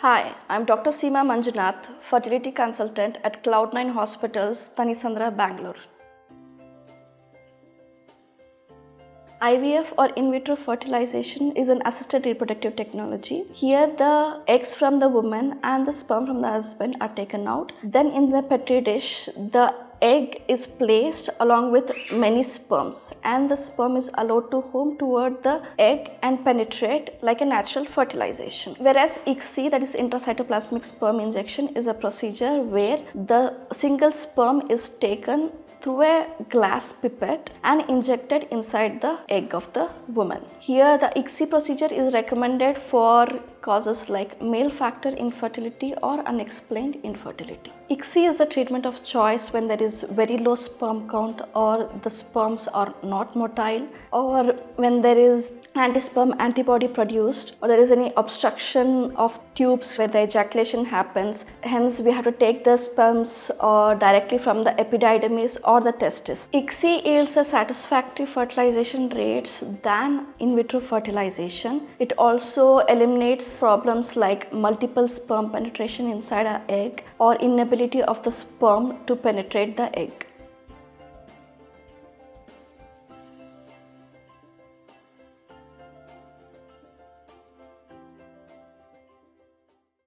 Hi, I'm Dr. Seema Manjunath, fertility consultant at Cloud9 Hospitals, Tanisandra, Bangalore. IVF or in vitro fertilization is an assisted reproductive technology. Here the eggs from the woman and the sperm from the husband are taken out. Then in the Petri dish, the egg is placed along with many sperms, and the sperm is allowed to home toward the egg and penetrate like a natural fertilization. Whereas ICSI, that is intracytoplasmic sperm injection, is a procedure where the single sperm is taken through a glass pipette and injected inside the egg of the woman. Here the ICSI procedure is recommended for causes like male factor infertility or unexplained infertility. ICSI is the treatment of choice when there is very low sperm count or the sperms are not motile, or when there is antisperm antibody produced, or there is any obstruction of tubes where the ejaculation happens. Hence we have to take the sperms directly from the epididymis or the testis. ICSI yields a satisfactory fertilization rates than in vitro fertilization. It also eliminates problems like multiple sperm penetration inside an egg or inability of the sperm to penetrate the egg.